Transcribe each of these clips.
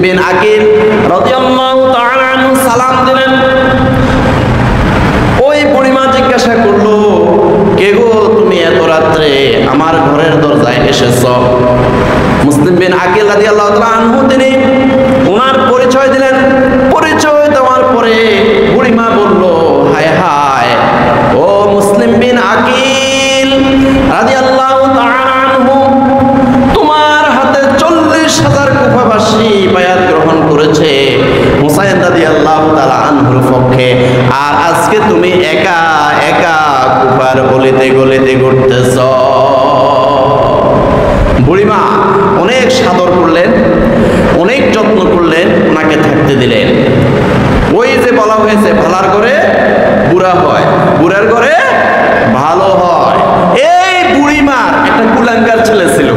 বিন আকিল রাদিয়াল্লাহু তাআলা আনহু সালাম দিলেন। ওই বুড়িমা জিজ্ঞাসা করলো, কে গো তুমি এত রাত্রে আমার ঘরের দরজায় এসেছো? মুসলিম বিন আকিল রাদিয়াল্লাহু তাআলা আনহু তিনি ওনার পরিচয় দিলেন। পরিচয় দেওয়ার পরে বুড়িমা বলল, হায় হায় ও মুসলিম বিন আকিল রাদিয়াল্লাহু তাআলা আনহু, তোমার হাতে 40,000 কুফাবাসী বায়াত গ্রহণ করেছে হুসাইন রাদিয়াল্লাহু তাআলা আনহুর পক্ষে, আর আজকে তুমি একা একা কুফার গলিতে গলিতে ঘুরতেছ। বুড়িমা অনেক সাদর করলেন, অনেক যত্ন করলেন, ওনাকে থাকতে দিলেন। ওই যে বলা হয়েছে ভালার ঘরে বুড়া হয়, বুড়ার ঘরে ভালো হয়। এই বুড়িমার একটা কুলাঙ্গার ছেলে ছিল।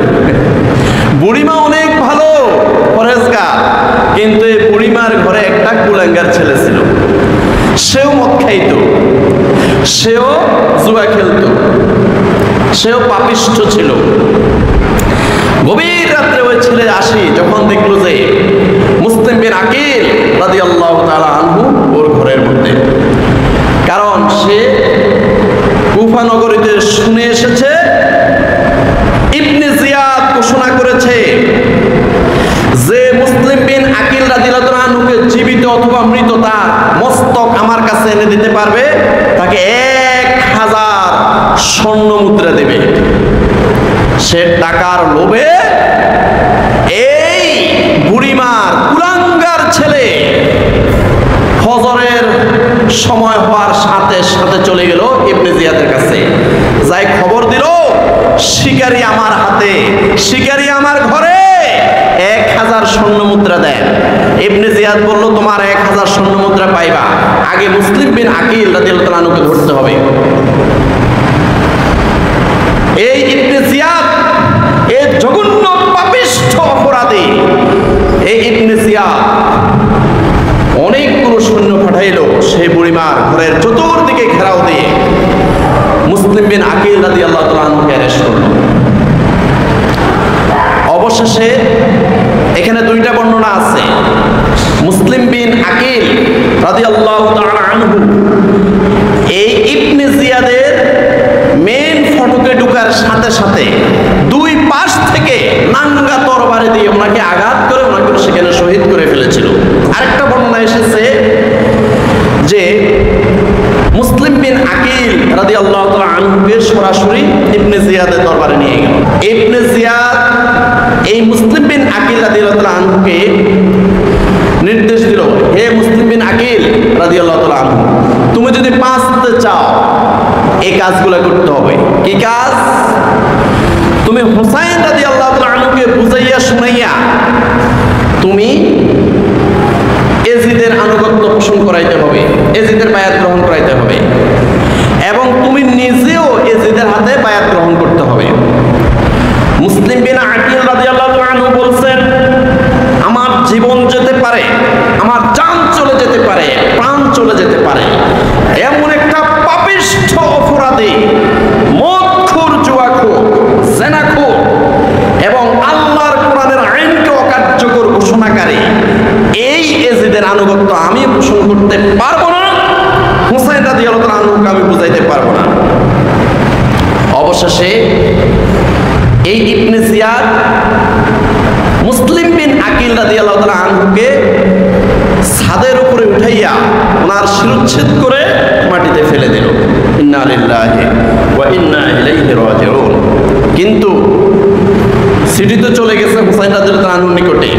বুড়িমা অনেক ভালো পরেজগার, কিন্তু এই বুড়িমার ঘরে একটা কুলাঙ্গার ছেলে ছিল। সেও মদ খাইত, সেও জুয়া খেলত, সেও পাপিষ্ঠ ছিল। গভীর রাত্রে ওই ছেলে আসি যখন দেখলো যে মুসলিম বিন আকিল রাদিয়াল্লাহু তাআলা আনহু ওর ঘরের মধ্যে, কারণ সে কুফা নগরীতে শুনে এসেছে ইবনে জিয়াদ ঘোষণা করেছে যে মুসলিম বিন আকিল রাদিয়াল্লাহু তাআলা আনহুকে জীবিত অথবা মৃত তার মস্তক আমার কাছে এনে দিতে পারবে, তাকে 1000 স্বর্ণ মুদ্রা দেবে। সে টাকার লোভে এই বুড়িমার কুলাঙ্গার ছেলে ফজরের সময় হওয়ার সাথে সাথে চলে গেল ইবনে জিয়াদের কাছে, যাই খবর দিল শিকারী আমার হাতে, শিকারী আমার ঘরে, 1000 স্বর্ণ মুদ্রা দেন। ইবনে জিয়াদ বলল, তোমার 1000 স্বর্ণ মুদ্রা পাইবা, আগে মুসলিম বিন আকিল রাদিয়াল্লাহু তাআলা আনহুকে ধরতে হবে। এই ইবনে জিয়াদ এই জঘন্য পাপিষ্ঠ অপরাধী, এই ইবনে জিয়াদ অনেকগুলো সৈন্য পাঠাইল সেই বুড়িমার ঘরের চতুর্দিকে ঘেরাও দিয়ে মুসলিম বিন আকিল রাদিয়াল্লাহু তাআলা আনহুকে অ্যারেস্ট করল। অবশেষে এখানে দুইটা বর্ণনা আছে। মুসলিম বিন আকিল রাদিয়াল্লাহু তাআলা আনহু এই ইবনে জিয়াদের মেন ফটকে ঢোকার সাথে সাথে দুই পাশ থেকে নাঙ্গা তরবারি দিয়ে ওনাকে আঘাত করে ওনাকে সেখানে শহীদ করে ফেলেছিল। আরেকটা বর্ণনা এসেছে যে মুসলিম বিন আকিল রাদিয়াল্লাহু তাআলা আনহুকে সরাসরি ইবনে জিয়াদের দরবারে নিয়ে গেল। ইবনে জিয়াদ এই মুসলিম বিন আকিল রাদিয়াল্লাহু তাআলা আনহুকে নির্দেশ দিল, হে মুসলিম বিন আকিল রাদিয়াল্লাহু তাআলা আনহু, তুমি যদি বাঁচতে চাও এই কাজগুলো করতে হবে। কি কাজ? তুমি হুসাইন রাদিয়াল্লাহু তাআলা আনহুকে বুঝাইয়া শুনাইয়া তুমি এজিদের আনুগত্য পোষণ করাইতে হবে, এজিদের বায়াত গ্রহণ করাইতে হবে, এবং তুমি নিজেও এজিদের হাতে বায়াত গ্রহণ করতে হবে। মুসলিম বিন আকিল রাদিয়াল্লাহু তাআলা আনহু বলছেন, আমার জীবন যেতে পারে, আমার জান চলে যেতে পারে, প্রাণ চলে যেতে পারে, এমন একটা পাপিষ্ঠ অপরাধী, মদখোর, জুয়াখোর, জেনাখোর এবং আল্লাহর কোরআনের আইনকে অকার্যকর ঘোষণাকারী এই এজিদের আনুগত্য আমি পোষণ করতে পারবো না, হুসাইন রাদিয়াল্লাহু তাআলা আনহুকে আমি বুঝাইতে পারবো না। অবশেষে এই ইবনে জিয়াদ মুসলিম বিন আকিল রাদিয়াল্লাহু তাআলা আনহুকে ছাদের উপরে উঠাইয়া ওনার শিরচ্ছেদ করে মাটিতে ফেলে দিল। ইন্না লিল্লাহি ওয়া ইন্না ইলাইহি রাজিউন। কিন্তু সিটি তো চলে গেছে হুসাইন রাদিয়াল্লাহু তাআলা আনহুর নিকটে।